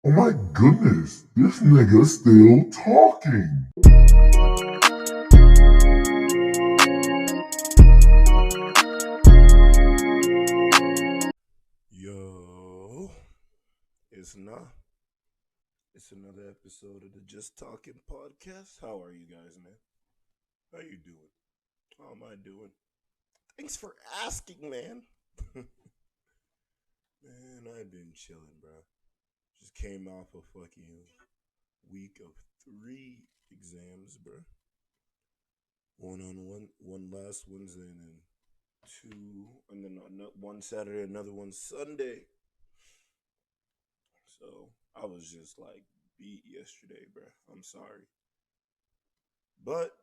Oh my goodness, this nigga's still talking. Yo, it's not. It's another episode of the Just Talking podcast. How are you guys, man? How you doing? How am I doing? Thanks for asking, man. Man, I've been chilling, bro. Just came off a fucking week of 3 exams, bro. One last Wednesday, and then two, and then one Saturday, another one Sunday. So I was just like beat yesterday, bro. I'm sorry. But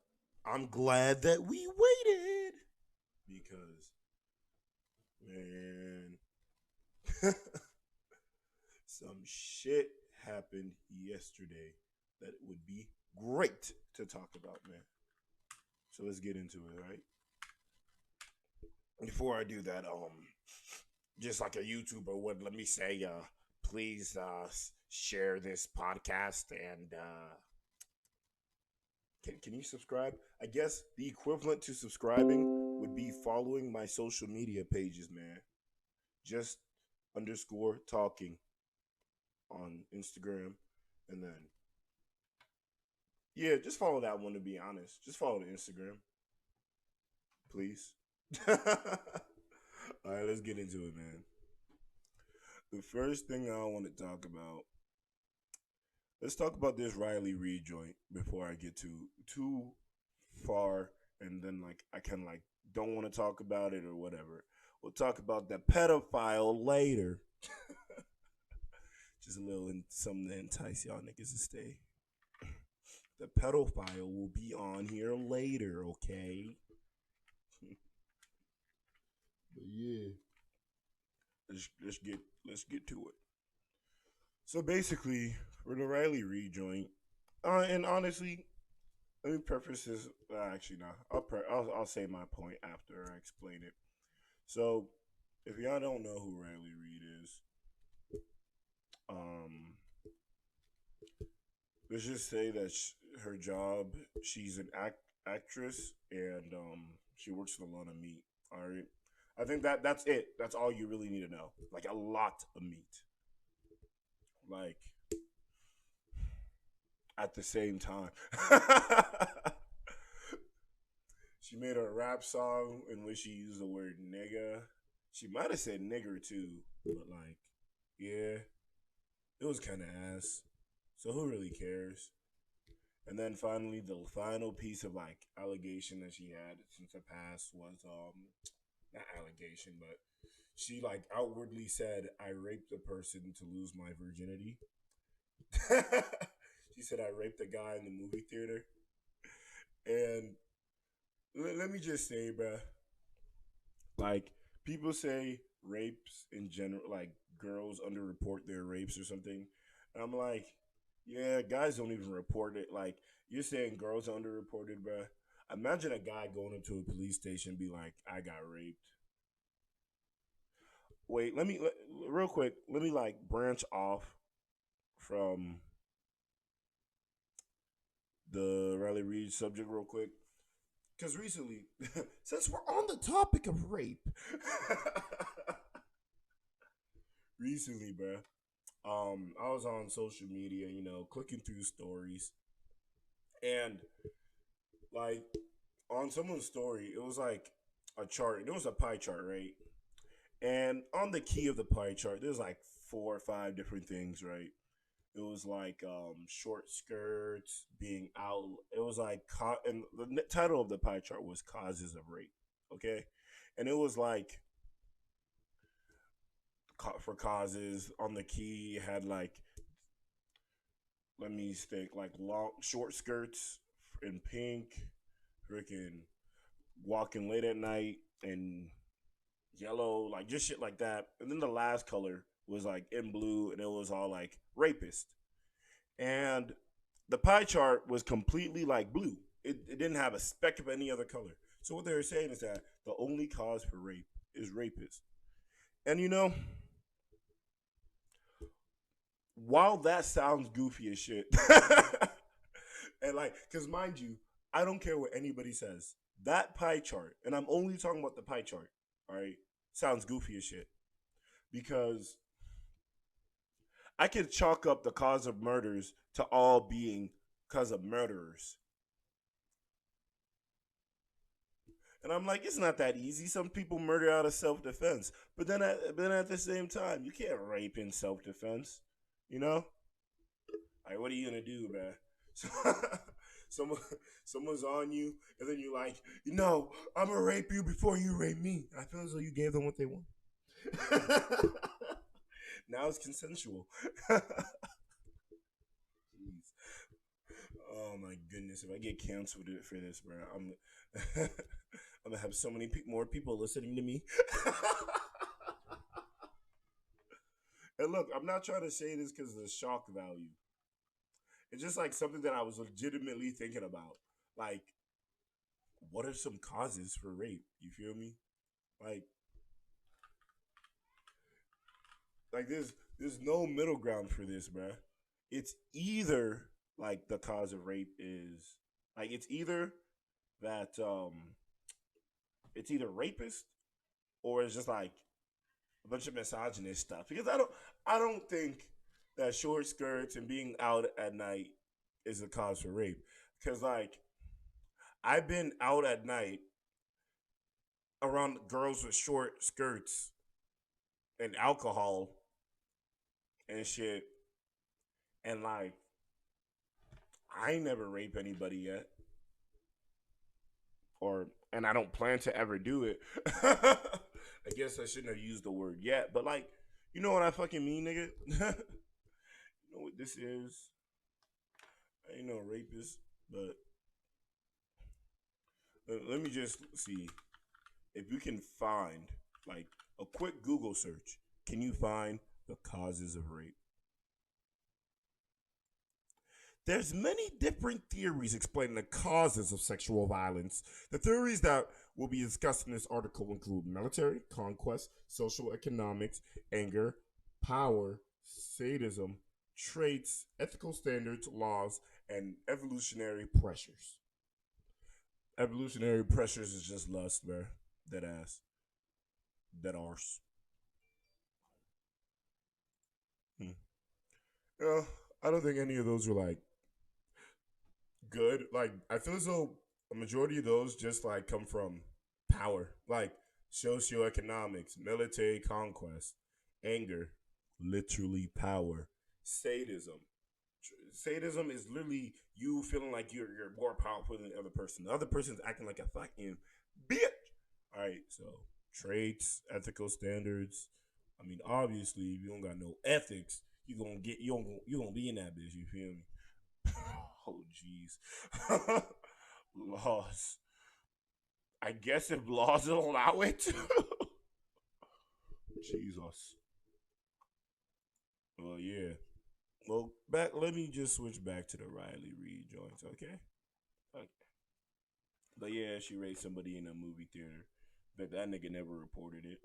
I'm glad that we waited because, man, some shit happened yesterday that would be great to talk about, man. So let's get into it, right? Before I do that, just like a YouTuber would, let me say, please share this podcast and can you subscribe? I guess the equivalent to subscribing would be following my social media pages, man. Just underscore talking on Instagram. And then, yeah, just follow that one to be honest. Just follow the Instagram, please. All right, let's get into it, man. The first thing I want to talk about, let's talk about this Riley Reid joint before I get too far and then like I can like don't want to talk about it or whatever. We'll talk about the pedophile later. Just a little something to entice y'all niggas to stay. The pedophile will be on here later, okay? But yeah, let's get to it. So basically, for the Riley Reid joint, and honestly, let me preface this. Actually, no, I'll say my point after I explain it. So, if y'all don't know who Riley Reid is, um, let's just say that her job, she's an actress, and she works for a lot of meat. All right, I think that's it. That's all you really need to know. Like a lot of meat. Like at the same time. She made a rap song in which she used the word nigga. She might have said nigger too, but like, yeah, it was kind of ass. So who really cares? And then finally, the final piece of like allegation that she had since the past was not allegation, but she like outwardly said, "I raped a person to lose my virginity." She said, "I raped a guy in the movie theater," and let me just say, bruh, like people say rapes in general, like girls underreport their rapes or something. And I'm like, yeah, guys don't even report it. Like you're saying girls are underreported, bruh. Imagine a guy going into a police station and be like, "I got raped." Wait, real quick. Let me like branch off from the Riley Reid subject real quick. Because recently, since we're on the topic of rape, recently, bruh, I was on social media, clicking through stories, and like on someone's story, it was like a chart. It was a pie chart, right? And on the key of the pie chart, there's like 4 or 5 different things, right? It was like short skirts being out. It was like and the title of the pie chart was causes of rape. Okay, and it was like for causes on the key it had like, let me think, like long short skirts in pink, freaking walking late at night and yellow, like just shit like that. And then the last color was like in blue, and it was all like rapist. And the pie chart was completely like blue. It didn't have a speck of any other color. So what they were saying is that the only cause for rape is rapist. And while that sounds goofy as shit, and like, because mind you, I don't care what anybody says. That pie chart, and I'm only talking about the pie chart, all right, sounds goofy as shit. Because I could chalk up the cause of murders to all being because of murderers. And I'm like, it's not that easy. Some people murder out of self defense. But then at the same time, you can't rape in self defense. You know? Like, what are you gonna do, man? So, someone someone's on you, and then you're like, no, I'm gonna rape you before you rape me. I feel as though you gave them what they want. Now it's consensual. Jeez. Oh my goodness! If I get canceled for this, bro, I'm I'm gonna have so many more people listening to me. And look, I'm not trying to say this because of the shock value. It's just like something that I was legitimately thinking about. Like, what are some causes for rape? You feel me? Like, there's no middle ground for this, bruh. It's either like the cause of rape is like that it's either rapist or it's just like a bunch of misogynist stuff. Because I don't think that short skirts and being out at night is a cause for rape. Because like I've been out at night around girls with short skirts and alcohol and shit, and like I ain't never raped anybody yet, or and I don't plan to ever do it. I guess I shouldn't have used the word yet, but like, you know what I fucking mean, nigga. You know what this is? I ain't no rapist, but let me just see if you can find like a quick Google search. Can you find the causes of rape? There's many different theories explaining the causes of sexual violence. The theories that will be discussed in this article include military, conquest, social economics, anger, power, sadism, traits, ethical standards, laws, and evolutionary pressures. Evolutionary pressures is just lust, man. That ass. That arse. Hmm. Yeah, I don't think any of those are like good. Like I feel as though a majority of those just like come from power, like socioeconomics, military conquest, anger, literally power, sadism. Sadism is literally you feeling like you're more powerful than the other person. The other person's acting like a fucking bitch. All right, so traits, ethical standards. I mean, obviously, if you don't got no ethics, you gonna be in that bitch. You feel me? Oh, jeez. Laws. I guess if laws allow it. Jesus. Well, yeah. Well, back. Let me just switch back to the Riley Reid joints, okay? Okay. But yeah, she raped somebody in a movie theater. But that nigga never reported it,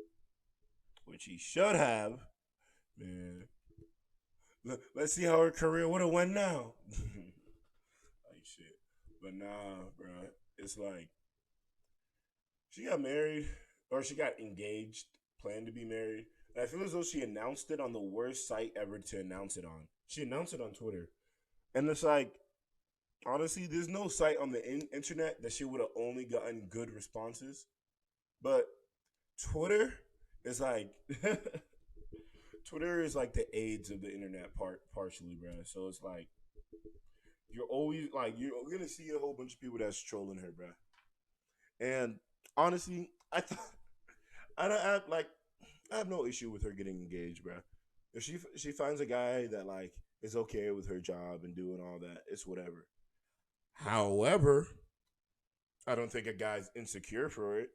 which he should have. Man, let's see how her career would have went now. Like shit. But nah, bro. It's like she got married or she got engaged, planned to be married. And I feel as though she announced it on the worst site ever to announce it on. She announced it on Twitter. And it's like, honestly, there's no site on the internet that she would have only gotten good responses. But Twitter is like, Twitter is like the AIDS of the internet partially, bro. So it's like, you're always like, you're gonna see a whole bunch of people that's trolling her, bro. And honestly, I thought I don't have like I have no issue with her getting engaged, bro. If she finds a guy that like is okay with her job and doing all that, it's whatever. However, I don't think a guy's insecure for it,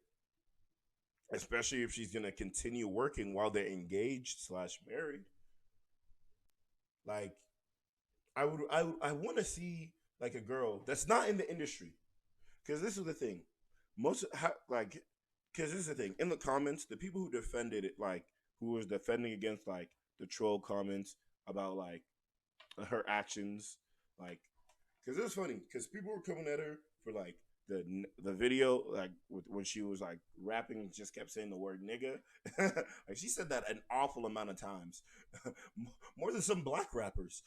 especially if she's gonna continue working while they're engaged slash married. Like I want to see like a girl that's not in the industry, because this is the thing. Like because this is the thing in the comments, the people who defended it, like who was defending against like the troll comments, about like her actions, like because it was funny because people were coming at her for like the video like when she was like rapping, just kept saying the word nigga. Like she said that an awful amount of times, more than some black rappers.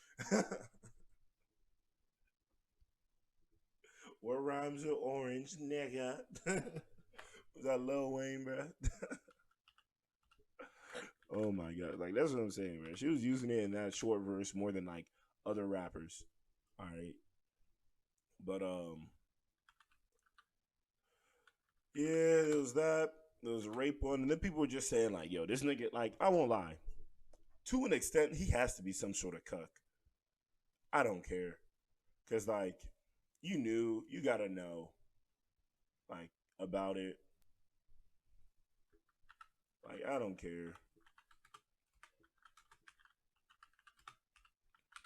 What rhymes with orange, nigga? Was that Lil Wayne, bro? Oh my god, like that's what I'm saying, man. She was using it in that short verse more than like other rappers. All right, but yeah, it was that. There was a rape one, and then people were just saying like, "Yo, this nigga." Like, I won't lie. To an extent, he has to be some sort of cuck. I don't care, cause like, you knew, you gotta know, like about it. Like, I don't care.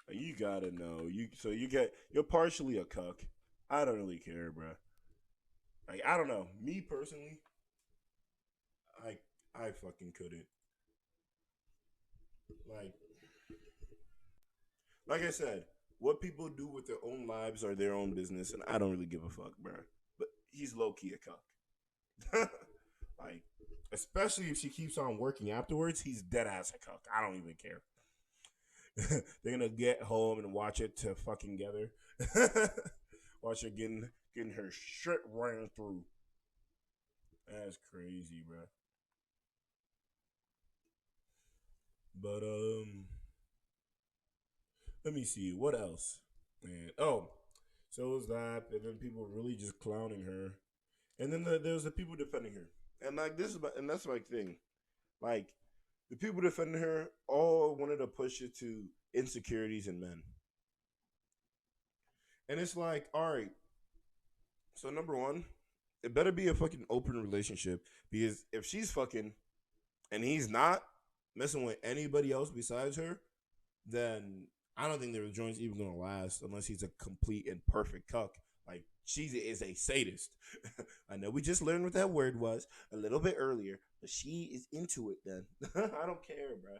Like, you gotta know. You're partially a cuck. I don't really care, bro. Like, I don't know. Me personally, I I fucking couldn't. Like like I said, what people do with their own lives are their own business, and I don't really give a fuck, bro. But he's low key a cuck. Like, especially if she keeps on working afterwards, he's dead ass a cuck. I don't even care. They're gonna get home and watch it to fucking together. Watch her getting her shit ran through. That's crazy, bro. But let me see what else. And oh, so it was that, and then people were really just clowning her, and then there was the people defending her, and like and that's my thing. Like the people defending her all wanted to push it to insecurities in men, and it's like, all right, so number one, it better be a fucking open relationship because if she's fucking and he's not messing with anybody else besides her, then I don't think the joint's even gonna last unless he's a complete and perfect cuck. Like she is a sadist. I know we just learned what that word was a little bit earlier, but she is into it. Then I don't care, bro.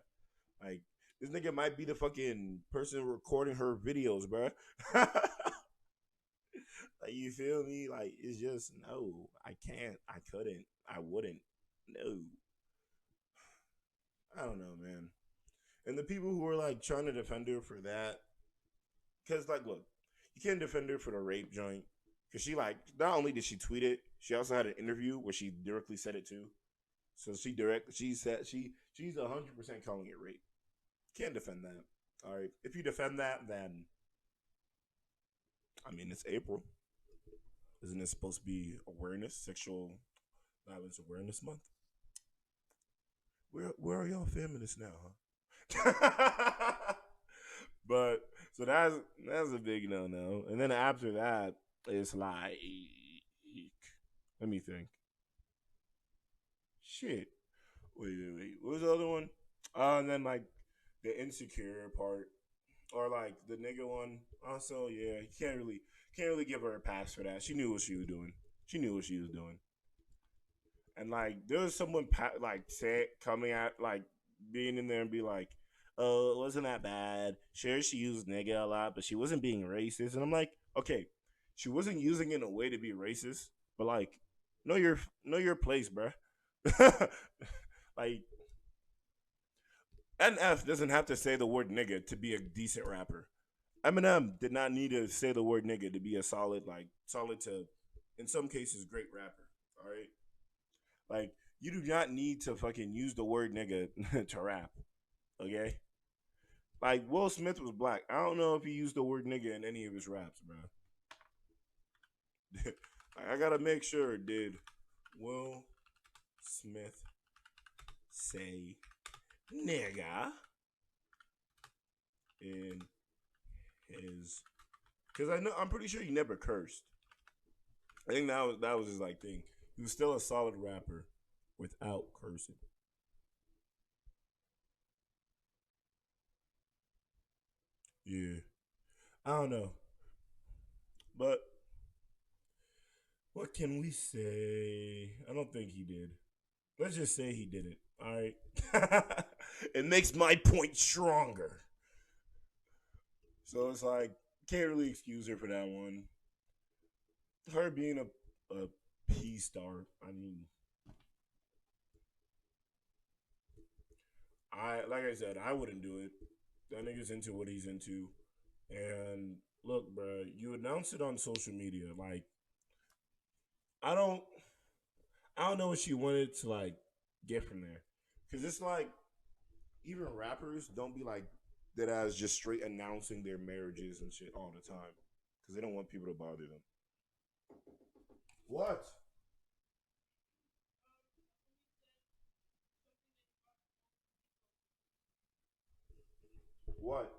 Like this nigga might be the fucking person recording her videos, bro. Like you feel me? Like it's just no. I can't. I couldn't. I wouldn't. No. I don't know, man. And the people who were like trying to defend her for that, because like, look, you can't defend her for the rape joint, because she like not only did she tweet it, she also had an interview where she directly said it too. So she said she's 100% calling it rape. Can't defend that. All right, if you defend that, then I mean it's April, isn't it supposed to be sexual violence awareness month? Where are y'all feminists now, huh? But so that's a big no. And then after that, it's like, let me think. Shit. Wait. What was the other one? And then like the insecure part, or like the nigga one. Also, yeah, you can't really give her a pass for that. She knew what she was doing. She knew what she was doing. And like there was someone like say coming at like being in there and be like, "Oh, it wasn't that bad. Sure, she used nigga a lot, but she wasn't being racist." And I'm like, okay, she wasn't using it in a way to be racist, but like, know your place, bruh. Like, NF doesn't have to say the word nigga to be a decent rapper. Eminem did not need to say the word nigga to be a solid to, in some cases, great rapper. All right. Like you do not need to fucking use the word nigga to rap. Okay? Like Will Smith was black. I don't know if he used the word nigga in any of his raps, bro. Like, I gotta make sure, did Will Smith say nigga in his? Because I'm pretty sure he never cursed. I think that was his like thing. He was still a solid rapper without cursing. Yeah, I don't know, but what can we say? I don't think he did. Let's just say he did it. All right, it makes my point stronger. So it's like can't really excuse her for that one. Her being a P star. I mean, I like I said, I wouldn't do it. That nigga's into what he's into, and look, bro, you announced it on social media. Like, I don't, I don't know what she wanted to like get from there, because it's like even rappers don't be like that as just straight announcing their marriages and shit all the time, because they don't want people to bother them. What? What?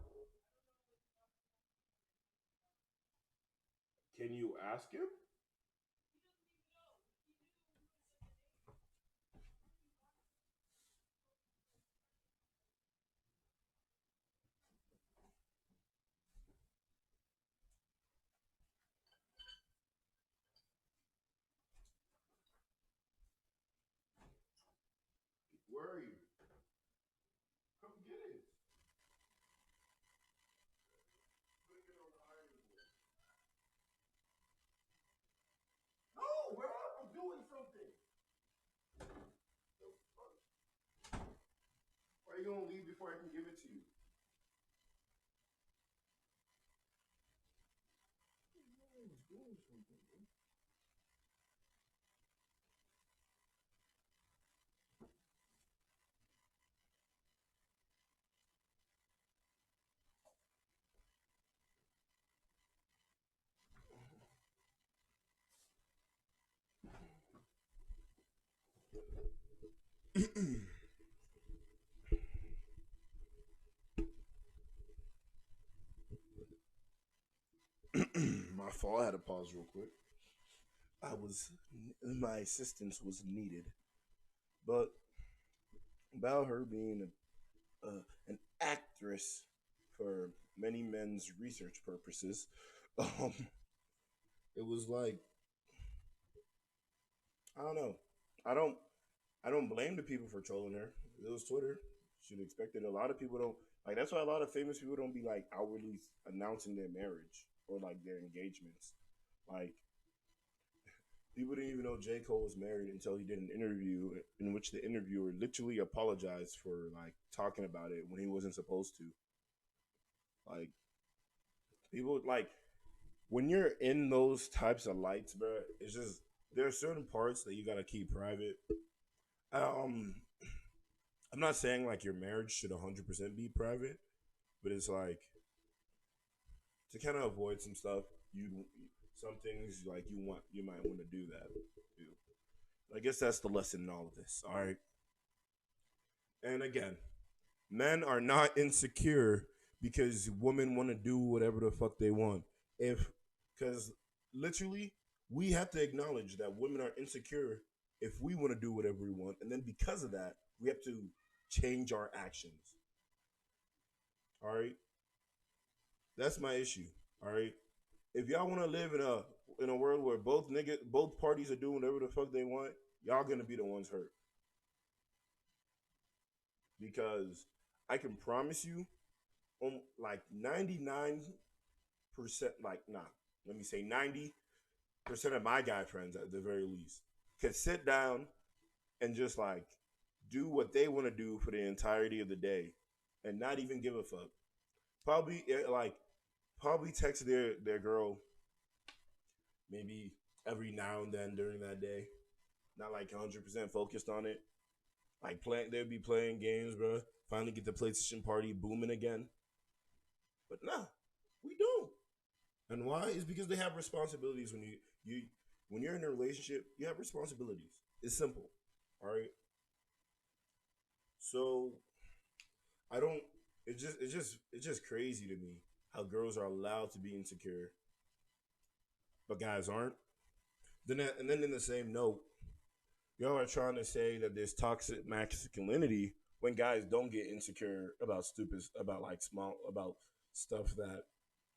Can you ask him? Where are you? Come get it. Put it on the ironing board. No, bro, I'm doing something. The fuck? Why are you gonna leave before I can give it to you? I was doing something, bro. My fault. I had to pause real quick. I was my assistance was needed, but about her being a, an actress for many men's research purposes, um, it was like I don't know. I don't I don't blame the people for trolling her. It was Twitter. Should expect it. A lot of people don't like. That's why a lot of famous people don't be like outwardly announcing their marriage or like their engagements. Like people didn't even know J. Cole was married until he did an interview in which the interviewer literally apologized for like talking about it when he wasn't supposed to. Like people like when you're in those types of lights, bro. It's just there are certain parts that you gotta keep private. Um, I'm not saying like your marriage should 100% be private, but it's like to kind of avoid some stuff. You some things like you might want to do that. Too. I guess that's the lesson in all of this. All right, and again, men are not insecure because women want to do whatever the fuck they want. If because literally we have to acknowledge that women are insecure if we want to do whatever we want, and then because of that, we have to change our actions. All right, that's my issue. All right, if y'all want to live in a world where both parties are doing whatever the fuck they want, y'all gonna be the ones hurt because I can promise you, on like 99%, like nah, let me say 90% of my guy friends at the very least can sit down and just like do what they want to do for the entirety of the day and not even give a fuck. Probably like probably text their girl maybe every now and then during that day. Not like 100% focused on it. Like playing, they'd be playing games, bro. Finally get the PlayStation party booming again. But nah, we don't. And why? Is because they have responsibilities you when you're in a relationship, you have responsibilities. It's simple. All right. So I don't. It's just crazy to me how girls are allowed to be insecure, but guys aren't. And then in the same note, y'all are trying to say that there's toxic masculinity when guys don't get insecure about stupid about like small about stuff that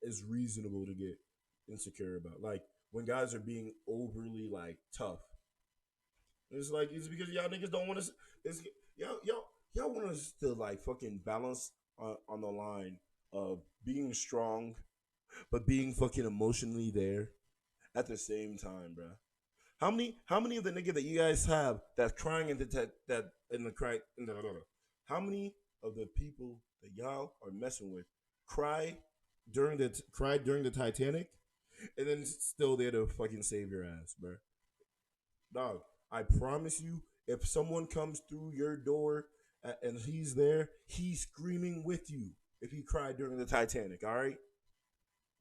is reasonable to get insecure about. Like when guys are being overly like tough. It's like it's because y'all niggas don't want to. It's y'all want us to like fucking balance on the line of being strong, but being fucking emotionally there at the same time, bro. How many of the nigga that you guys have that's crying in the that in the cry in the how many of the people that y'all are messing with cry cried during the Titanic and then still there to fucking save your ass, bro? Dog, I promise you, if someone comes through your door and he's there, he's screaming with you. If he cried during the Titanic, all right.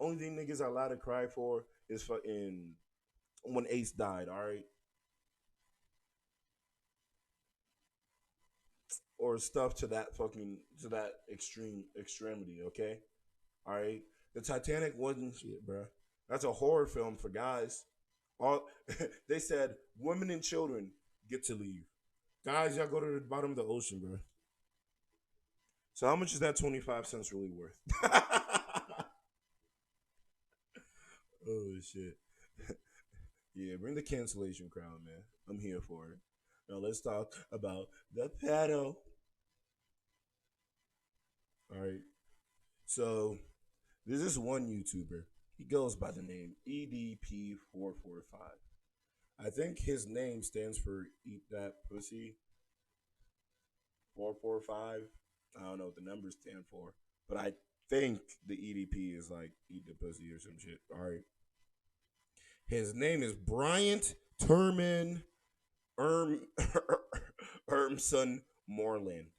Only thing niggas are allowed to cry for is fucking when Ace died, all right, or stuff to that extremity, okay, all right. The Titanic wasn't shit, bro. That's a horror film for guys. All they said, women and children get to leave. Guys, y'all go to the bottom of the ocean, bro. So how much is that 25 cents really worth? Oh shit. Yeah, bring the cancellation crowd, man. I'm here for it. Now let's talk about the pedo. All right. So there's this one YouTuber. He goes by the name EDP445. I think his name stands for Eat That Pussy 445. I don't know what the numbers stand for, but I think the EDP is like Eat the Pussy or some shit. All right. His name is Bryant Turman Erm Ermson Moreland.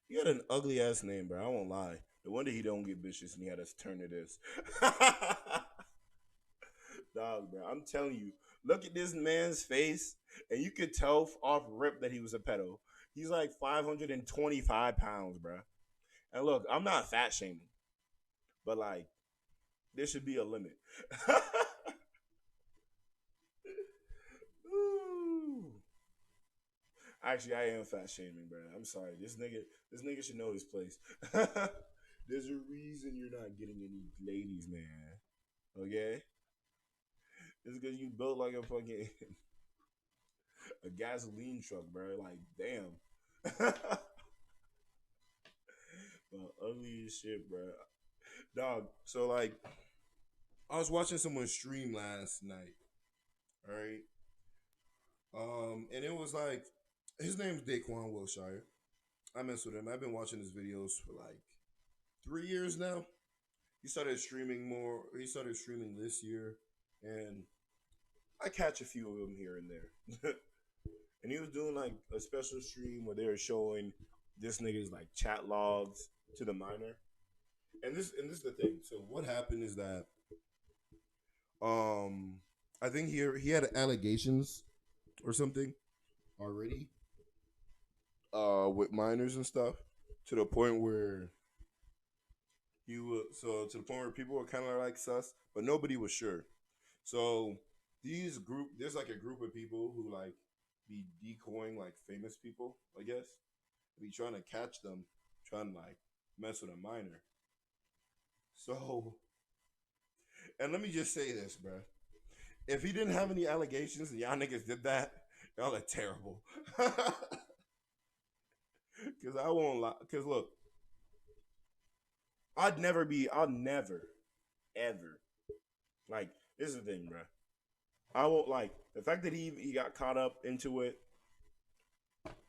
You got an ugly ass name, bro. I won't lie. No wonder he don't get bitches and he had us turn to this. Dog, bro. I'm telling you, look at this man's face, and you could tell off rip that he was a pedo. He's like 525 pounds, bro. And look, I'm not fat shaming, but like, there should be a limit. Ooh. Actually, I am fat shaming, bro. I'm sorry. This nigga should know his place. There's a reason you're not getting any ladies, man. Okay? It's because you built like a fucking a gasoline truck, bro. Like, damn. Well, ugly as shit, bro. Dog. So like, I was watching someone stream last night. All right. And it was like, his name's Daquan Wilshire. I mess with him. I've been watching his videos for like 3 years now. He started streaming more. He started streaming this year, and I catch a few of them here and there. And he was doing like a special stream where they were showing this nigga's like chat logs to the minor. And this is the thing. So what happened is that um I think he had allegations or something already with minors and stuff to the point where to the point where people were kind of like sus, but nobody was sure. So there's like a group of people who like be decoying like famous people, I guess. Be trying to catch them, trying to like mess with a minor. So, and let me just say this, bro. If he didn't have any allegations and y'all niggas did that, y'all are terrible. Cause I won't lie. Cause look, I'll never, ever, like, this is the thing, bro. I won't, like, the fact that he got caught up into it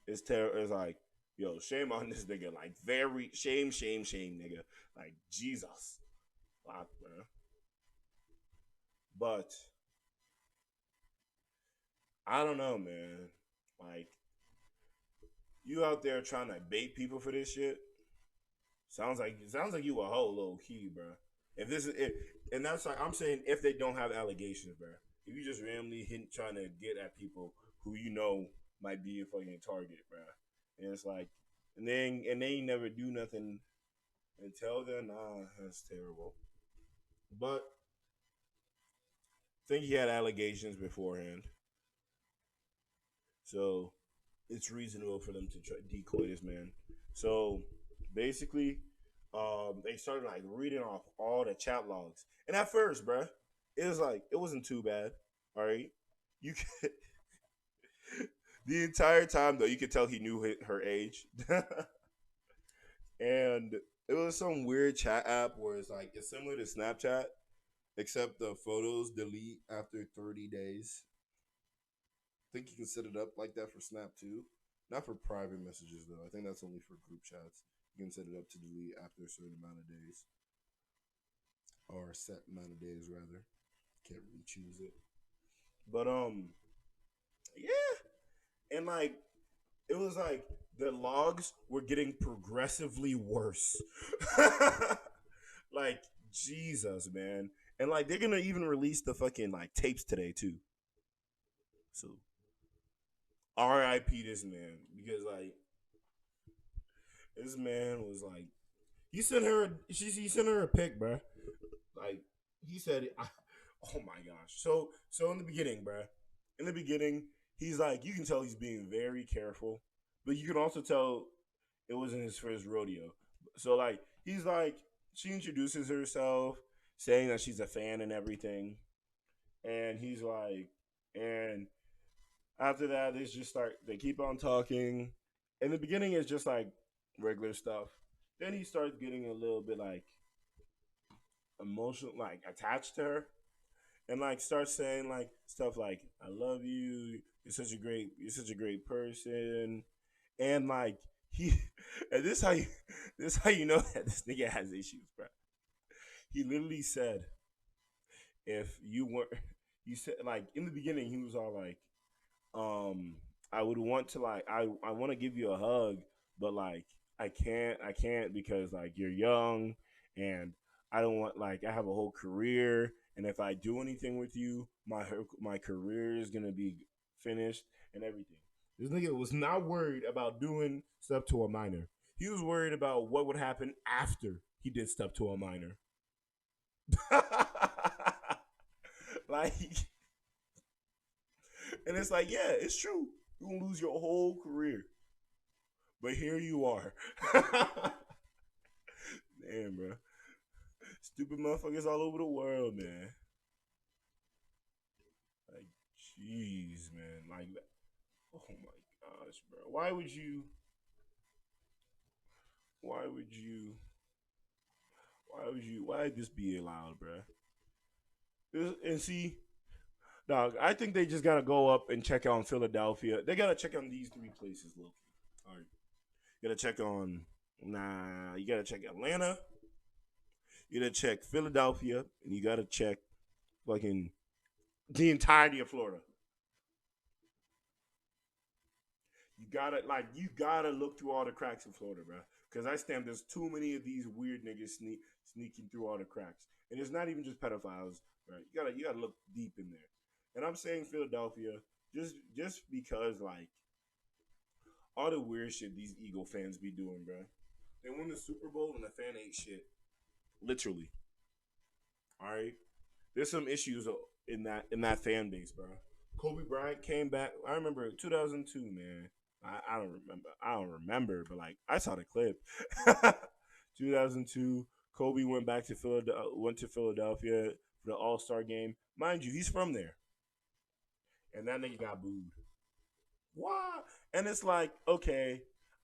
is like, yo, shame on this nigga. Like, very, shame, nigga. Like, Jesus. Fuck, bro. But, I don't know, man. Like, you out there trying to bait people for this shit. Sounds like you a hoe, low key, bro. If this is it, and that's like I'm saying, if they don't have allegations, bro. If you just randomly trying to get at people who you know might be a fucking target, bro, and it's like, and they never do nothing until then, nah, that's terrible. But I think he had allegations beforehand, so it's reasonable for them to try decoy this man. So basically, they started like reading off all the chat logs, and at first, bruh, it was like it wasn't too bad. All right, you could, the entire time though, you could tell he knew her age, and it was some weird chat app where it's like it's similar to Snapchat, except the photos delete after 30 days. I think you can set it up like that for Snap too. Not for private messages though. I think that's only for group chats. You can set it up to delete after a certain amount of days, or a set amount of days rather. Can't really choose it. But yeah, and like it was like the logs were getting progressively worse. Like Jesus, man. And like they're gonna even release the fucking like tapes today too. So R.I.P. this man because like this man was like he sent her a pic, bro. Like he said, oh my gosh. So in the beginning, bro. In the beginning, he's like you can tell he's being very careful, but you can also tell it wasn't his first rodeo. So like he's like she introduces herself, saying that she's a fan and everything, and he's like, and after that they keep on talking. In the beginning, it's just like regular stuff. Then he starts getting a little bit like emotional, like attached to her, and like starts saying like stuff like "I love you," you're such a great person," and like he, and this how you know that this nigga has issues, bro. He literally said, "If you were," you said like in the beginning he was all like, um I would want to like I want to give you a hug, but like I can't because like you're young and I don't want like I have a whole career, and if I do anything with you, my career is gonna be finished and everything. This nigga was not worried about doing stuff to a minor. He was worried about what would happen after he did stuff to a minor. Like, and it's like, yeah, it's true. You're gonna lose your whole career. But here you are. Damn, bro. Stupid motherfuckers all over the world, man. Like, jeez, man. Like, oh my gosh, bro. Why would you, why'd this be allowed, bro? And see, dog, I think they just gotta go up and check on Philadelphia. They gotta check on these three places, look. All right. You gotta check on, you gotta check Atlanta, you gotta check Philadelphia, and you gotta check fucking the entirety of Florida. You gotta look through all the cracks in Florida, bro. Because I stand there's too many of these weird niggas sneaking through all the cracks, and it's not even just pedophiles, right? You gotta look deep in there. And I'm saying Philadelphia just because like all the weird shit these Eagle fans be doing, bro. They won the Super Bowl and the fan ate shit, literally. All right, there's some issues in that fan base, bro. Kobe Bryant came back. I remember 2002, man. I don't remember. I don't remember, but like I saw the clip. 2002, Kobe went back to Philadelphia. Went to Philadelphia for the All Star game. Mind you, he's from there, and that nigga got booed. What? And it's like, okay,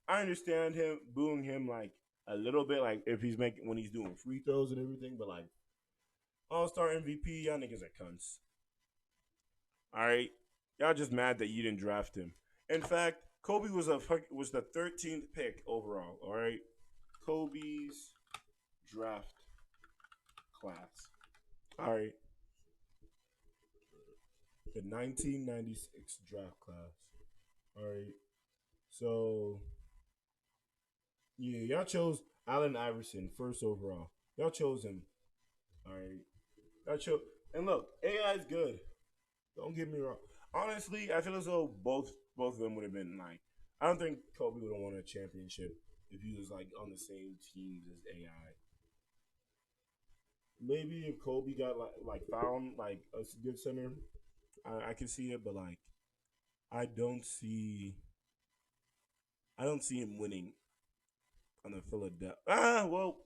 I understand him booing him like a little bit, like if he's making when he's doing free throws and everything, but like All Star MVP, y'all niggas are cunts. All right, y'all just mad that you didn't draft him. In fact, Kobe was the 13th pick overall. All right, Kobe's draft class. All right, the 1996 draft class. All right, so yeah, y'all chose Allen Iverson first overall. Y'all chose him. All right, y'all chose. And look, AI is good. Don't get me wrong. Honestly, I feel as though both of them would have been like. I don't think Kobe would have won a championship if he was like on the same teams as AI. Maybe if Kobe got like found like a good center, I can see it. But like, I don't see I don't see him winning on the Philadelphia. Well,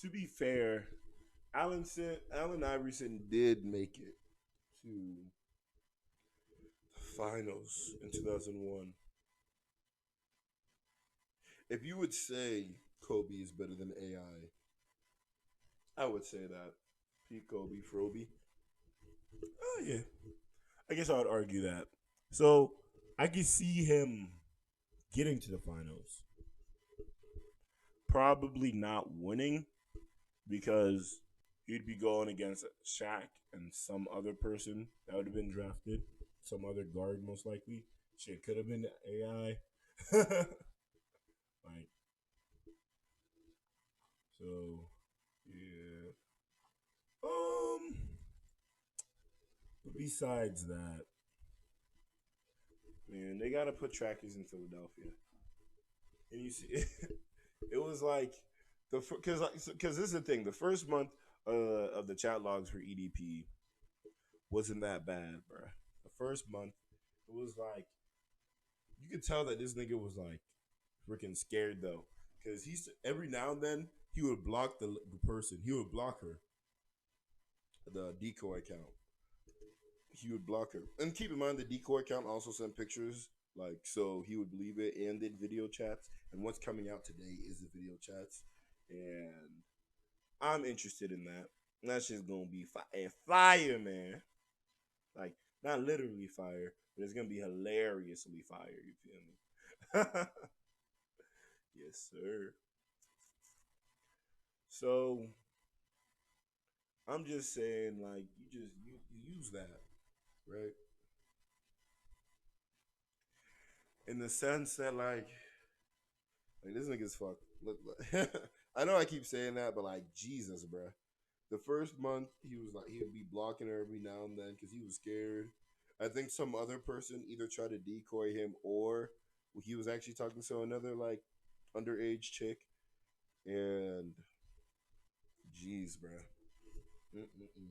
to be fair, Allen Iverson did make it to finals in 2001. If you would say Kobe is better than I would say that. P. Kobe, Froby. Oh yeah, I guess I would argue that. So I could see him getting to the finals, probably not winning because he'd be going against Shaq and some other person that would have been drafted, some other guard most likely. Shit could have been AI. Like so, yeah. Um, but besides that, man, they gotta put trackers in Philadelphia, and you see, it was like because this is the thing. The first month of the chat logs for EDP wasn't that bad, bruh. The first month, it was like you could tell that this nigga was like freaking scared though, because he's every now and then he would block the person. He would block her, the decoy account. He would block her, and keep in mind the decoy account also sent pictures. Like so, he would believe it and did video chats. And what's coming out today is the video chats, and I'm interested in that. And that shit's gonna be fire, man. Like not literally fire, but it's gonna be hilariously fire. You feel me? Yes, sir. So I'm just saying, like, you use that, right? In the sense that, like this nigga's fucked. Look, I know I keep saying that, but like, Jesus, bruh. The first month, he was like, he would be blocking her every now and then because he was scared. I think some other person either tried to decoy him or he was actually talking to another like underage chick. And jeez, bruh. Mm-mm-mm.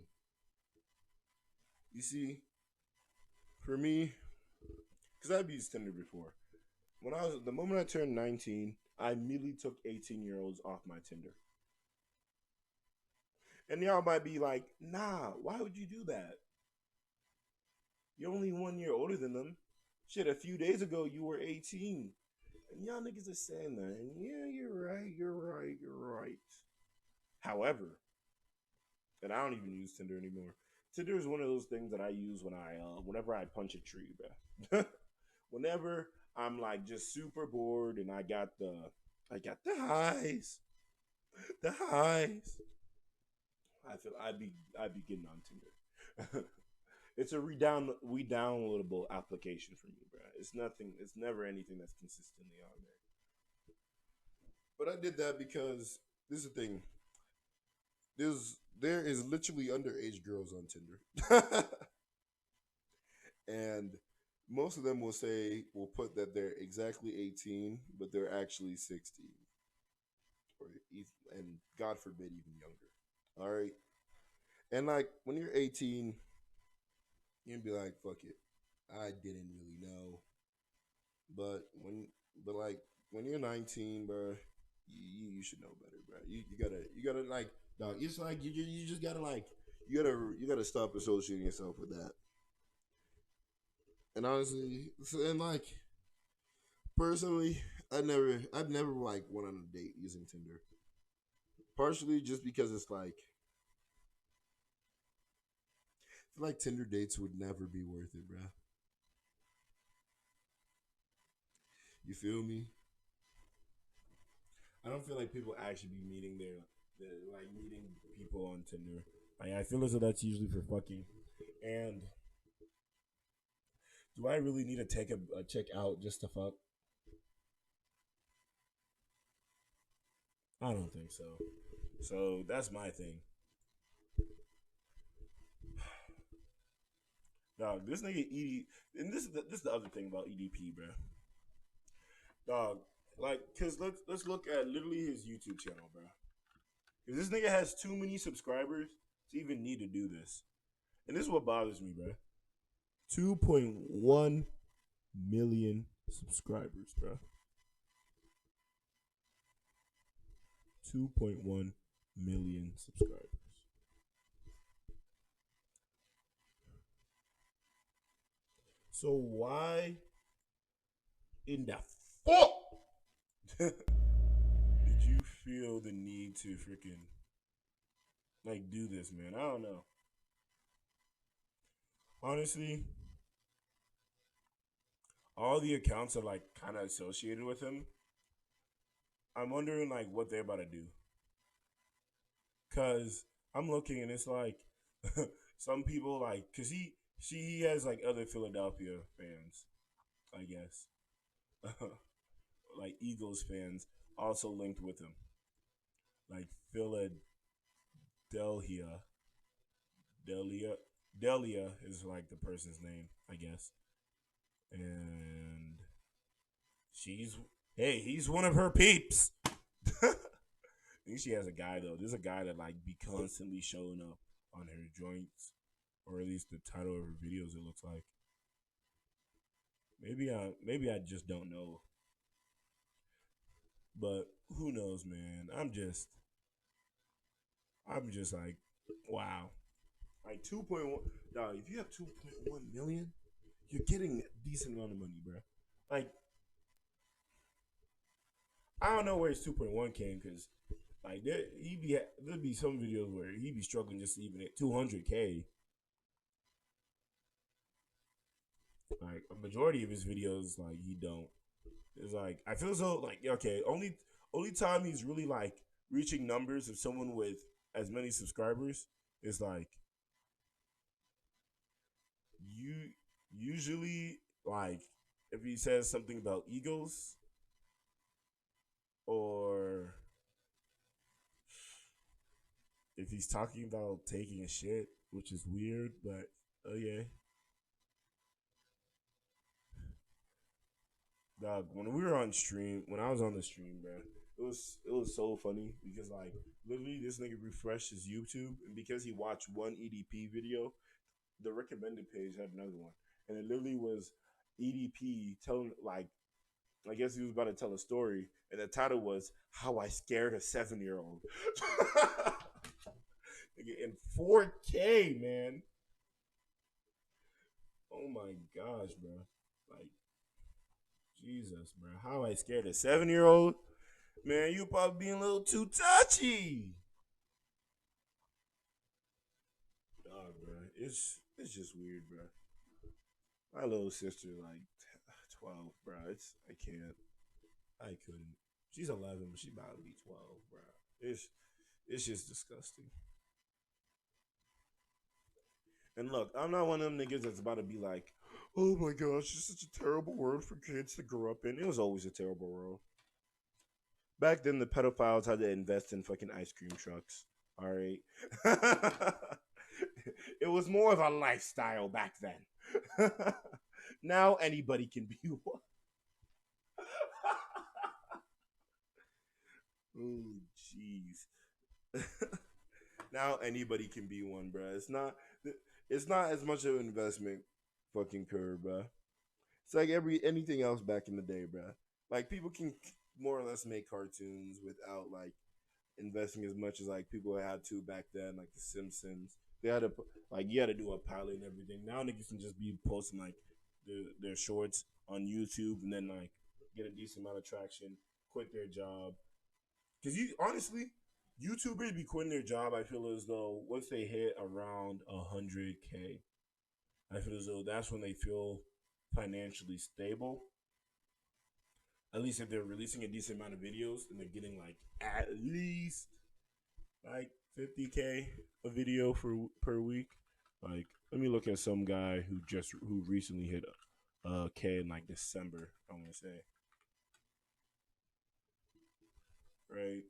You see, for me, because I've used Tinder before. When I was the moment I turned 19, I immediately took 18-year-olds off my Tinder. And y'all might be like, nah, why would you do that? You're only 1 year older than them. Shit, a few days ago you were 18. And y'all niggas are saying that. And yeah, you're right. However, and I don't even use Tinder anymore. Tinder is one of those things that I use whenever I punch a tree, bro. Whenever I'm like just super bored and I got the highs. The highs. I feel I'd be getting on Tinder. It's a re-downloadable application for me, bro. It's nothing. It's never anything that's consistently on there. But I did that because this is the thing. There is literally underage girls on Tinder, and most of them will put that they're exactly 18, but they're actually 16, or and God forbid even younger. All right, and like when you're 18, you'd be like, "Fuck it, I didn't really know." But like when you're 19, bro, you should know better, bro. You gotta like, dog. It's like you just gotta like you gotta stop associating yourself with that. And honestly, and like personally, I've never like went on a date using Tinder. Partially just because it's like I feel like Tinder dates would never be worth it, bro. You feel me? I don't feel like people actually be meeting people on Tinder. Like I feel as though that's usually for fucking. And do I really need to take a check out just to fuck? I don't think so. So that's my thing. Dog, this nigga and this is the other thing about EDP, bro. Dog, like, cause let's look at literally his YouTube channel, bro. Cause this nigga has too many subscribers to even need to do this, and this is what bothers me, bro. 2.1 million subscribers, bro. 2.1 million subscribers. So why in the fuck did you feel the need to freaking like do this, man. I don't know. Honestly, all the accounts are like kind of associated with him. I'm wondering like what they're about to do. Cause I'm looking and it's like some people like, cause he has like other Philadelphia fans, I guess, like Eagles fans also linked with him, like Philadelphia, Delia, Delia is like the person's name, I guess, and she's hey, he's one of her peeps. I think she has a guy though. There's a guy that like be constantly showing up on her joints, or at least the title of her videos. It looks like. Maybe I just don't know, but who knows, man? I'm just like, wow. Like 2.1. Dog, if you have 2.1 million, you're getting a decent amount of money, bro. Like I don't know where his 2.1 came because like there'd be some videos where he'd be struggling just even at 200K. Like a majority of his videos, like he don't. It's like I feel as though like okay, only time he's really like reaching numbers of someone with as many subscribers is like you usually like if he says something about egos or if he's talking about taking a shit, which is weird, but oh yeah. Dog, when we were on stream, when I was on the stream, bro, it was so funny because like literally this nigga refreshed his YouTube and because he watched one EDP video, the recommended page had another one, and it literally was EDP telling like I guess he was about to tell a story, and the title was "How I Scared a 7-Year-Old." In 4K, man. Oh my gosh, bro. Like Jesus, bro. How I scared a 7-year-old? Man, you probably being a little too touchy. Dog, bro. It's just weird, bro. My little sister, like 12, bro. I can't. I couldn't. She's 11, but she about to be 12, bro. It's just disgusting. And look, I'm not one of them niggas that's about to be like, oh my gosh, it's such a terrible world for kids to grow up in. It was always a terrible world. Back then, the pedophiles had to invest in fucking ice cream trucks. All right. It was more of a lifestyle back then. Now anybody can be one. Oh, jeez. Now anybody can be one, bro. It's not as much of an investment fucking curve, bro. It's like anything else back in the day, bro. Like people can more or less make cartoons without like investing as much as like people had to back then, like The Simpsons. They had to like you had to do a pilot and everything. Now niggas can just be posting like their shorts on YouTube and then like get a decent amount of traction, quit their job. Cause you honestly, YouTubers be quitting their job. I feel as though once they hit around 100K, I feel as though that's when they feel financially stable. At least if they're releasing a decent amount of videos and they're getting like at least like 50K a video for per week. Like, let me look at some guy who recently hit K in like December. I'm gonna say, right?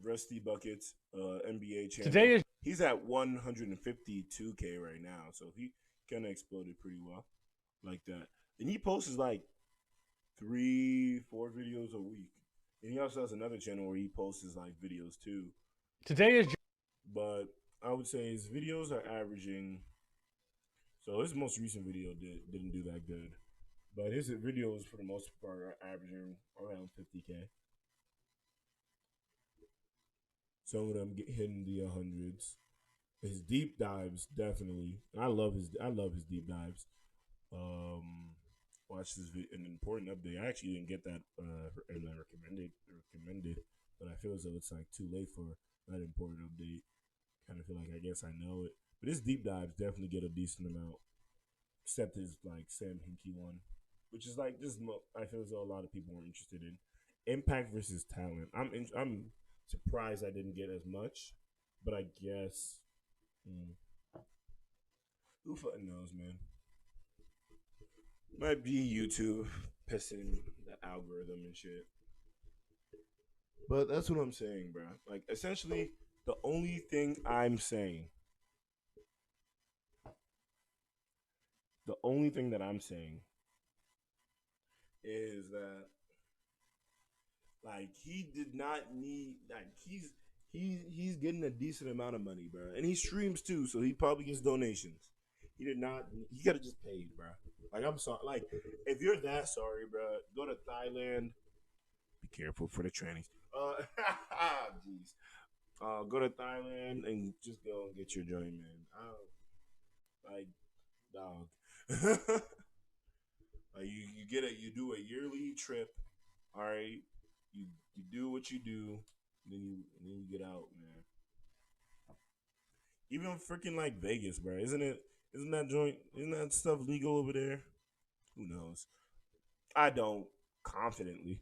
Rusty Buckets, NBA channel. He's at 152K right now, so he kind of exploded pretty well, like that. And he posts like 3-4 videos a week. And he also has another channel where he posts like videos too. But I would say his videos are averaging. So his most recent video didn't do that good, but his videos for the most part are averaging around 50K. Some of them get hitting the hundreds. His deep dives definitely. I love his deep dives. Watch this an important update. I actually didn't get that in the recommended. but I feel as though it's like too late for that important update. Kind of feel like I guess I know it, but his deep dives definitely get a decent amount, except his like Sam Hinkie one, which is like just I feel as though a lot of people were interested in impact versus talent. I'm surprised I didn't get as much, but I guess who fucking knows, man. Might be YouTube pissing the algorithm and shit. But that's what I'm saying, bro. Like, essentially, the only thing I'm saying, the only thing that I'm saying is that, like, he did not need, like, he's getting a decent amount of money, bro. And he streams too, so he probably gets donations. He did not, he could have just paid, bro. Like, I'm sorry. Like, if you're that sorry, bro, go to Thailand. Be careful for the trannies. Jeez. Go to Thailand and just go and get your joint, man. Like, dog. Like you do a yearly trip. All right, you do what you do, and then you get out, man. Even freaking like Vegas, bro. Isn't it? Isn't that joint? Isn't that stuff legal over there? Who knows? I don't confidently.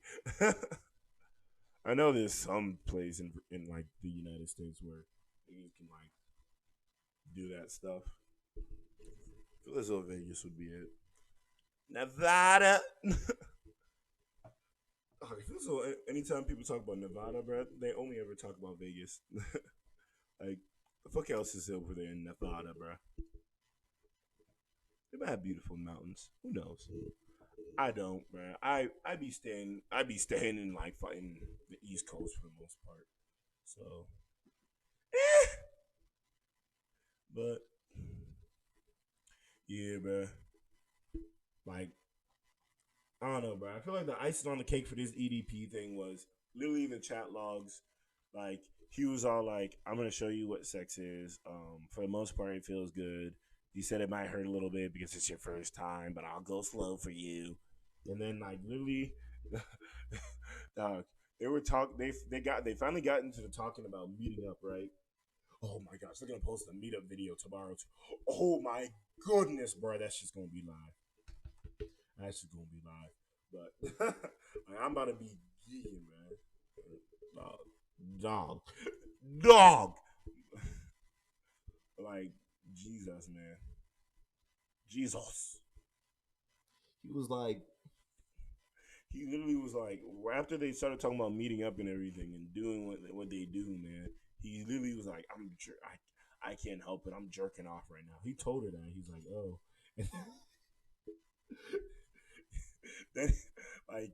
I know there's some place in like the United States where you can like do that stuff. I feel as though Vegas would be it. Nevada. I feel so. Anytime people talk about Nevada, bro, they only ever talk about Vegas. Like, the fuck else is over there in Nevada, bro? They might have beautiful mountains. Who knows? I don't, man. I be staying in like fighting the East Coast for the most part. So, but yeah, bro. Like, I don't know, bro. I feel like the icing on the cake for this EDP thing was literally the chat logs. Like, he was all like, "I'm gonna show you what sex is. For the most part, it feels good. He said it might hurt a little bit because it's your first time, but I'll go slow for you." And then like literally, dog, they finally got into the talking about meeting up, right? Oh my gosh, they're gonna post a meetup video tomorrow. Too. Oh my goodness, bro, that's just gonna be live. That's just gonna be live. But like, I'm about to be geeking, man. Dog, dog. Like Jesus, man. Jesus. He was like, he literally was like, after they started talking about meeting up and everything and doing what they do, man. He literally was like, I can't help it. I'm jerking off right now. He told her that. He's like, oh. Then, like,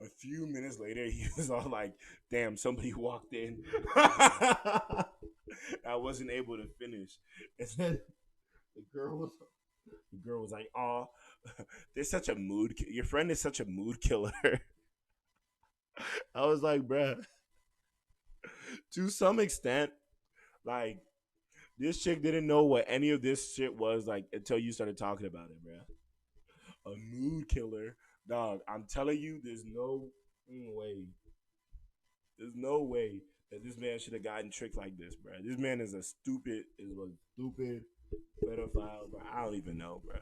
a few minutes later, he was all like, damn, somebody walked in. I wasn't able to finish. And then the girl was like, oh, there's such a your friend is such a mood killer. I was like, bruh, to some extent, like, this chick didn't know what any of this shit was like until you started talking about it, bruh. A mood killer. Dog, I'm telling you, there's no way. There's no way that this man should have gotten tricked like this, bruh. This man is a stupid pedophile, bro. I don't even know, bruh.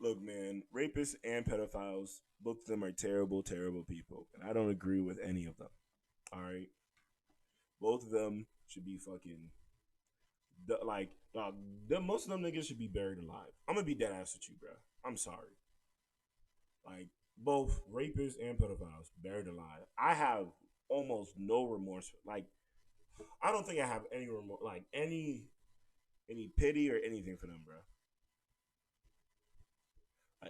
Look, man, rapists and pedophiles, both of them are terrible, terrible people. And I don't agree with any of them. All right? Both of them should be fucking, like, dog, most of them niggas should be buried alive. I'm going to be dead ass with you, bro. I'm sorry. Like, both rapists and pedophiles buried alive. I have almost no remorse. Like, I don't think I have any remorse, like, any pity or anything for them, bro.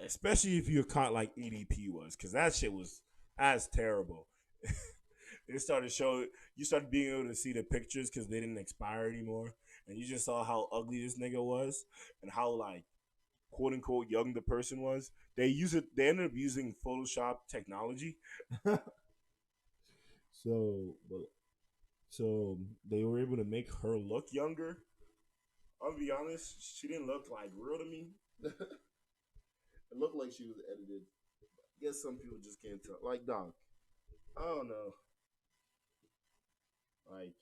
Especially if you're caught like EDP was, because that shit was as terrible. You started being able to see the pictures because they didn't expire anymore, and you just saw how ugly this nigga was and how like quote unquote young the person was. They ended up using Photoshop technology, so they were able to make her look younger. I'll be honest, she didn't look like real to me. It looked like she was edited. I guess some people just can't tell. Like, dog, I don't know. Like,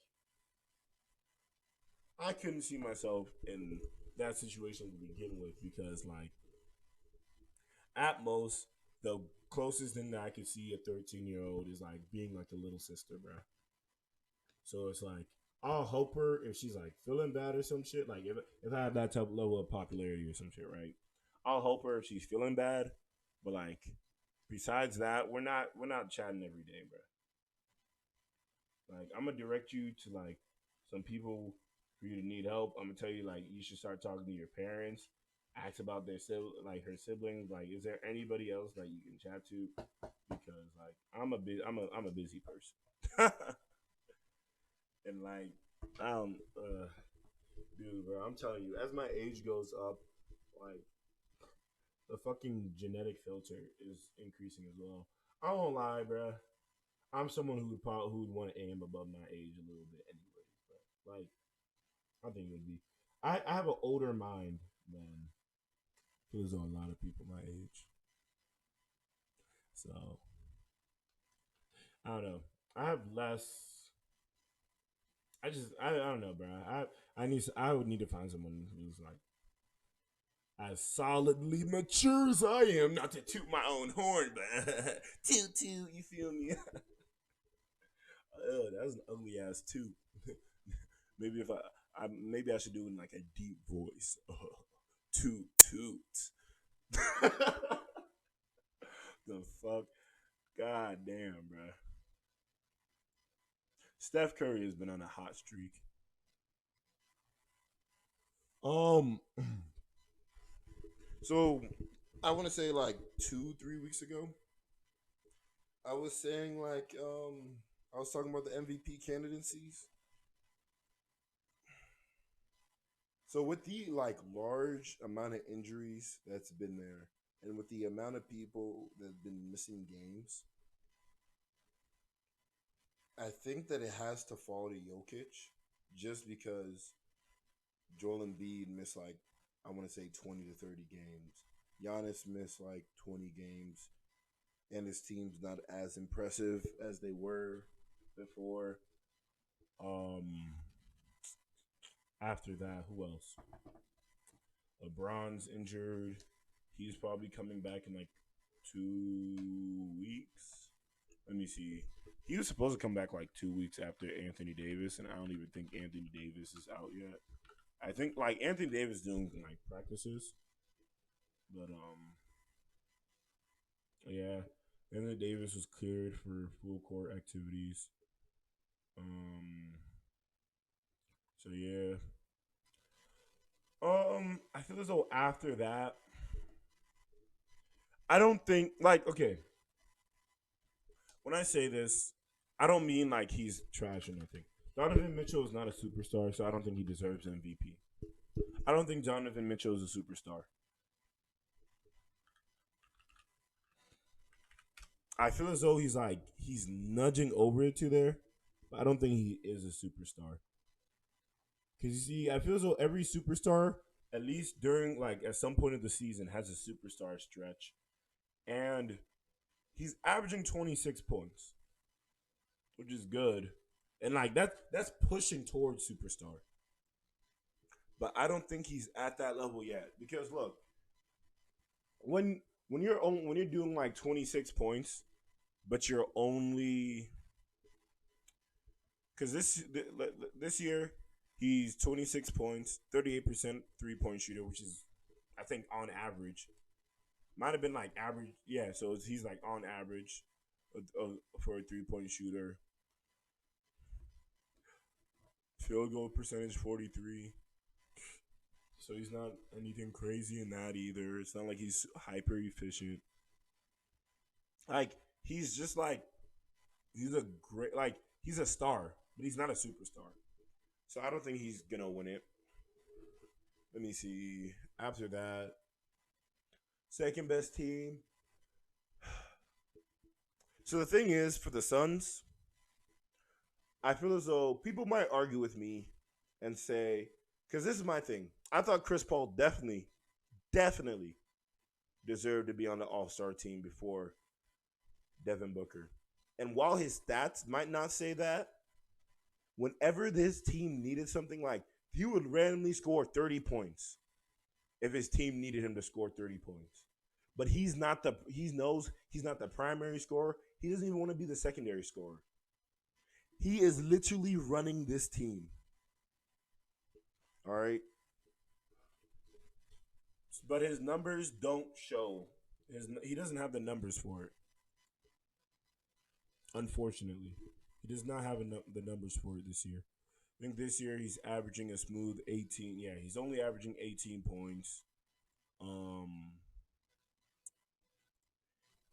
I couldn't see myself in that situation to begin with because, like, at most, the closest thing that I could see a 13-year-old is like being like a little sister, bro. So it's like I'll help her if she's like feeling bad or some shit. Like if I have that type of level of popularity or some shit, right? I'll help her if she's feeling bad. But like besides that, we're not chatting every day, bro. Like I'm gonna direct you to like some people for you to need help. I'm gonna tell you like you should start talking to your parents. Ask about their like her siblings. Like, is there anybody else that you can chat to? Because like I'm a busy person. And like I don't dude, bro, I'm telling you, as my age goes up, like the fucking genetic filter is increasing as well. I won't lie, bro. I'm someone who would want to aim above my age a little bit, anyways. But like, I think it would be. I have an older mind than feels on a lot of people my age. So I don't know. I have less. I don't know, bro. I would need to find someone who's like as solidly mature as I am, not to toot my own horn, but toot toot, you feel me? Oh, that was an ugly ass toot. Maybe if maybe I should do it in like a deep voice. Toot toot. The fuck? God damn, bro. Steph Curry has been on a hot streak. Um, so I want to say like 2, 3 weeks ago, I was saying like I was talking about the MVP candidacies. So with the like large amount of injuries that's been there, and with the amount of people that've been missing games, I think that it has to fall to Jokic, just because Joel Embiid missed like I want to say 20 to 30 games. Giannis missed like 20 games, and his team's not as impressive as they were before. Um, After that, who else? LeBron's injured. He's probably coming back in like 2 weeks. Let me see. He was supposed to come back like 2 weeks after Anthony Davis, and I don't even think Anthony Davis is out yet. I think like Anthony Davis doing like practices, but yeah, Anthony Davis was cleared for full court activities. Um, so yeah. I feel as though after that, I don't think like okay. When I say this, I don't mean like he's trash or nothing. Donovan Mitchell is not a superstar, so I don't think he deserves MVP. I don't think Donovan Mitchell is a superstar. I feel as though he's nudging over it to there, but I don't think he is a superstar. Because you see, I feel as though every superstar, at least during like at some point of the season, has a superstar stretch, and he's averaging 26 points, which is good, and like that's pushing towards superstar. But I don't think he's at that level yet because look, when you're doing like 26 points, but you're only because this year he's 26 points, 38% 3 point shooter, which is I think on average. Might have been like average, yeah. So he's like on average for a 3 point shooter. Field goal percentage 43. So he's not anything crazy in that either. It's not like he's hyper efficient. Like he's just like he's a great like he's a star, but he's not a superstar. So I don't think he's gonna win it. Let me see. After that, second best team. So the thing is, for the Suns, I feel as though people might argue with me and say, because this is my thing. I thought Chris Paul definitely deserved to be on the All Star team before Devin Booker. And while his stats might not say that, whenever this team needed something, like he would randomly score 30 points if his team needed him to score 30 points. But he knows he's not the primary scorer. He doesn't even want to be the secondary scorer. He is literally running this team. All right. But his numbers don't show. He doesn't have the numbers for it. Unfortunately, he does not have the numbers for it this year. I think this year he's averaging a smooth 18. Yeah, he's only averaging 18 points.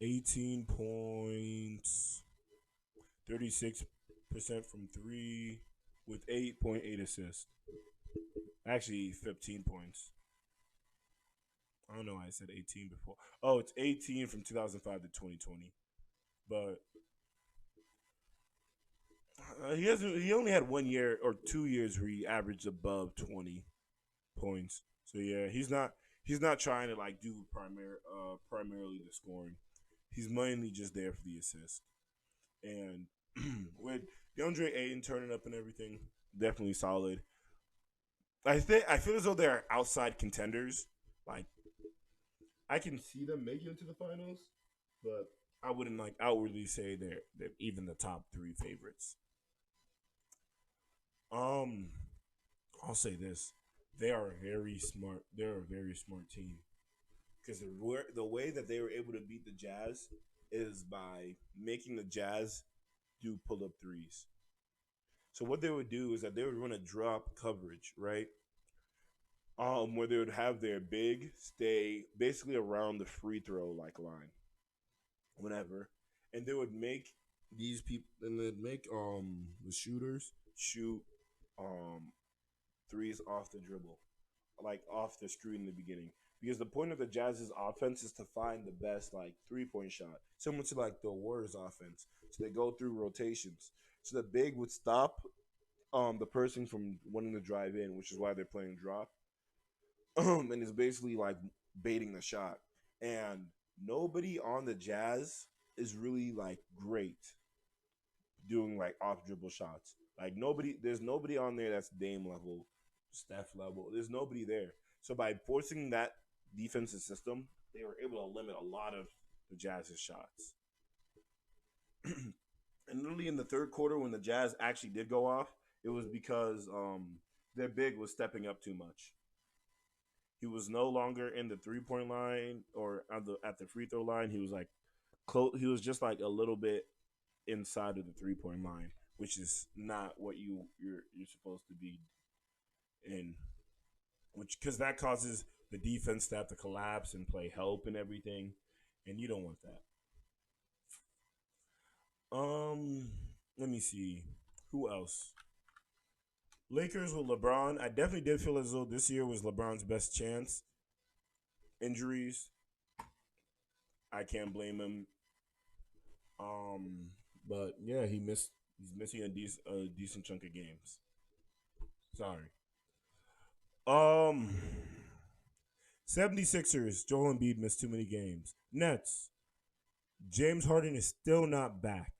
18 points, 36% from three, with 8.8 assists. Actually, 15 points. I don't know why I said 18 before. Oh, it's 18 from 2005 to 2020. But he only had 1 year or 2 years where he averaged above 20 points. So yeah, he's not trying to like do primarily the scoring. He's mainly just there for the assist. And with DeAndre Ayton turning up and everything, definitely solid. I feel as though they're outside contenders. Like I can see them making it to the finals, but I wouldn't like outwardly say they're even the top three favorites. Um, I'll say this: they are very smart. They're a very smart team because the way that they were able to beat the Jazz is by making the Jazz do pull up threes. So what they would do is that they would run a drop coverage, right? Where they would have their big stay basically around the free throw like line, whenever, and they would make these people and they'd make the shooters shoot um threes off the dribble, like off the screen in the beginning. Because the point of the Jazz's offense is to find the best like 3-point shot, similar to like the Warriors offense. So they go through rotations. So the big would stop the person from wanting to drive in, which is why they're playing drop. And it's basically like baiting the shot. And nobody on the Jazz is really like great doing like off dribble shots. Like there's nobody on there that's Dame level, Steph level. There's nobody there. So by forcing that defensive system, they were able to limit a lot of the Jazz's shots. And literally in the third quarter, when the Jazz actually did go off, it was because their big was stepping up too much. He was no longer in the 3-point line or at the free throw line. He was like close. He was just like a little bit inside of the 3-point line, which is not what you're supposed to be in. Which because that causes the defense to have to collapse and play help and everything, and you don't want that. Let me see who else. Lakers with LeBron. I definitely did feel as though this year was LeBron's best chance. Injuries, I can't blame him. But yeah, He's missing a decent chunk of games. Sorry. Um, 76ers. Joel Embiid missed too many games. Nets. James Harden is still not back.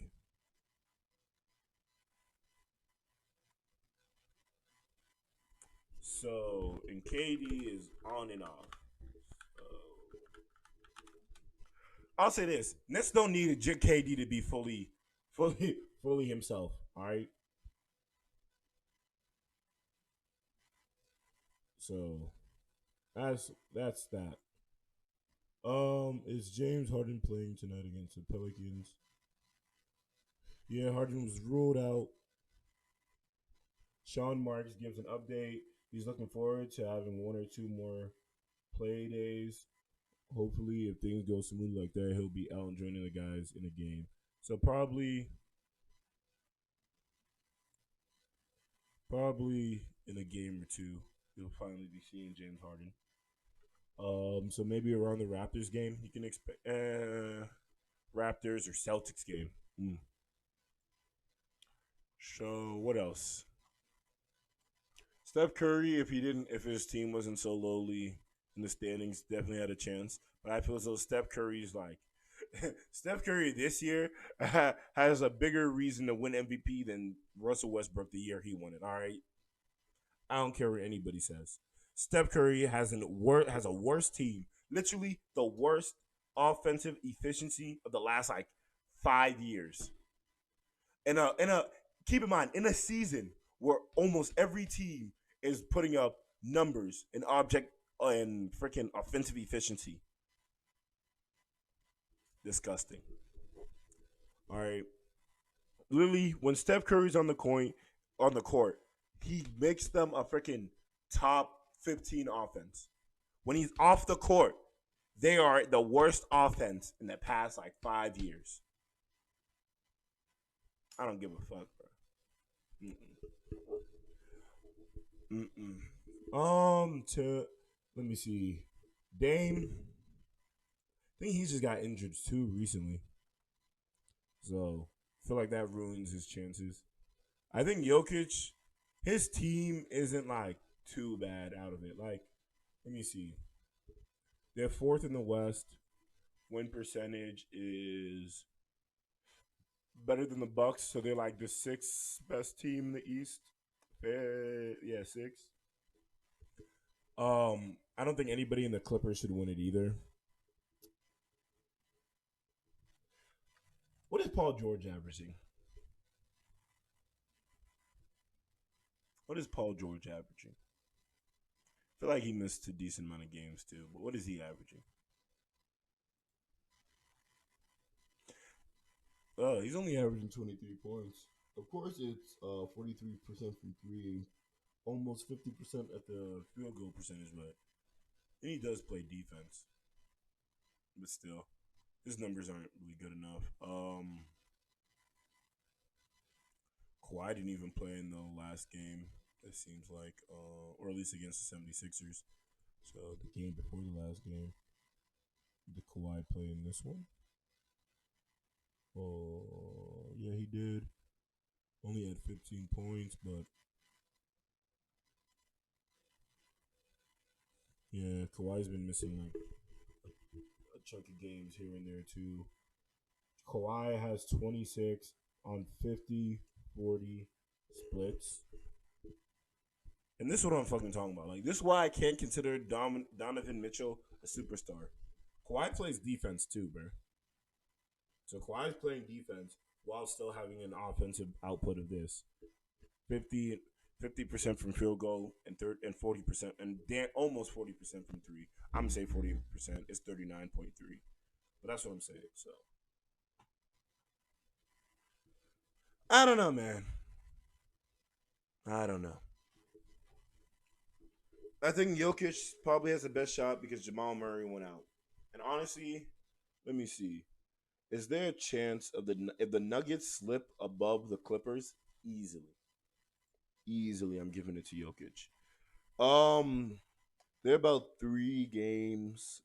So, and KD is on and off. I'll say this: Nets don't need KD to be fully himself. All right. So that's that. Is James Harden playing tonight against the Pelicans? Yeah, Harden was ruled out. Sean Marks gives an update. He's looking forward to having one or two more play days. Hopefully, if things go smooth like that, he'll be out and joining the guys in a game. So probably in a game or two, you'll finally be seeing James Harden. So maybe around the Raptors game, you can expect Raptors or Celtics game. So what else? Steph Curry, if his team wasn't so lowly in the standings, definitely had a chance. But I feel as though Steph Curry's like Steph Curry this year has a bigger reason to win MVP than Russell Westbrook the year he won it. All right, I don't care what anybody says. Steph Curry has a worse team, literally the worst offensive efficiency of the last like 5 years. In a keep in mind in a season where almost every team is putting up numbers and object and freaking offensive efficiency. Disgusting. All right. Literally, when Steph Curry's on the court, he makes them a freaking top 15 offense. When he's off the court, they are the worst offense in the past like 5 years. I don't give a fuck, bro. Mm-mm. To let me see, Dame. I think he just got injured too recently, so I feel like that ruins his chances. I think Jokic, his team isn't like too bad out of it. Like, let me see. They're fourth in the West. Win percentage is better than the Bucks, so they're like the sixth best team in the East. Yeah, six. I don't think anybody in the Clippers should win it either. What is Paul George averaging? What is Paul George averaging? I feel like he missed a decent amount of games too, but what is he averaging? He's only averaging 23 points. Of course, it's 43% from three, almost 50% at the field goal percentage, but and he does play defense, but still, his numbers aren't really good enough. Kawhi didn't even play in the last game. It seems like, or at least against the 76ers. So the game before the last game, did Kawhi play in this one? Oh, yeah, he did. Only had 15 points, but yeah, Kawhi's been missing like a chunk of games here and there too. Kawhi has 26 on 50, 40 splits. And this is what I'm fucking talking about. Like, this is why I can't consider Donovan Mitchell a superstar. Kawhi plays defense too, bro. So Kawhi's playing defense while still having an offensive output of this 50% from field goal and 40% and almost 40% from three. I'm gonna say 40%. It's 39.3, but that's what I'm saying. So I don't know, man. I don't know. I think Jokic probably has the best shot because Jamal Murray went out. And honestly, let me see. Is there a chance of if the Nuggets slip above the Clippers? Easily, I'm giving it to Jokic. Um, they're about 3 games,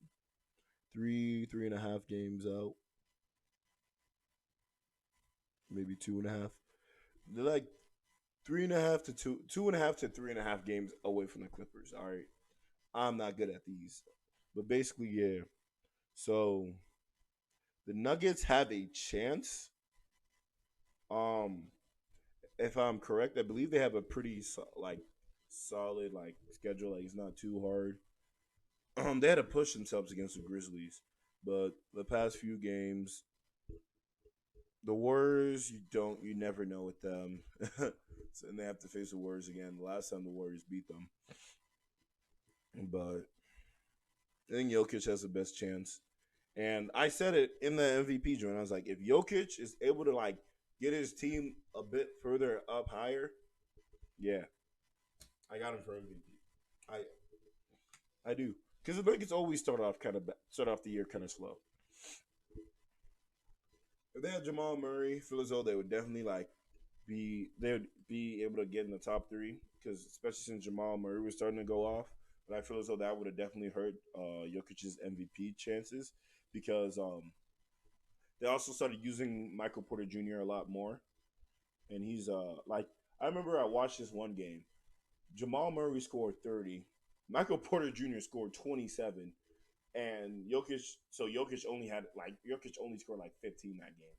three and a half games out, maybe 2.5. They're like 3.5 to 2.5 to 3.5 games away from the Clippers. All right, I'm not good at these, but basically, yeah. So the Nuggets have a chance. Um, if I'm correct, I believe they have a pretty solid like schedule. Like it's not too hard. They had to push themselves against the Grizzlies, but the past few games, the Warriors, you never know with them, so, and they have to face the Warriors again. The last time the Warriors beat them, but I think Jokic has the best chance. And I said it in the MVP joint. I was like, if Jokic is able to like get his team a bit further up higher, yeah, I got him for MVP. I do because the Nuggets always start off the year kind of slow. If they had Jamal Murray, feel as though they would definitely they would be able to get in the top three because especially since Jamal Murray was starting to go off. But I feel as though that would have definitely hurt Jokic's MVP chances because they also started using Michael Porter Jr. a lot more, and he's like I remember I watched this one game. Jamal Murray scored 30. Michael Porter Jr. scored 27. And Jokic only scored like 15 that game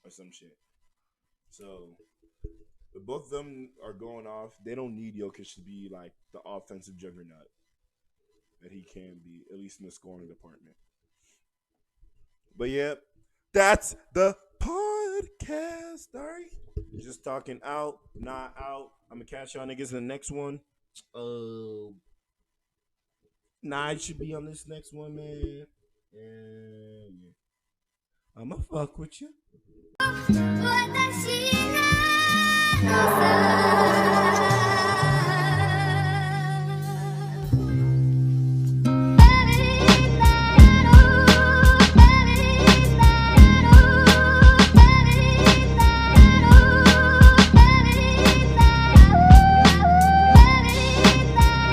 or some shit. So if both of them are going off, they don't need Jokic to be like the offensive juggernaut that he can be, at least in the scoring department. But yeah, that's the podcast. All right, just talking out, not out. I'm gonna catch y'all niggas in the next one. Nah, I should be on this next one, man. And yeah, I'ma fuck with you.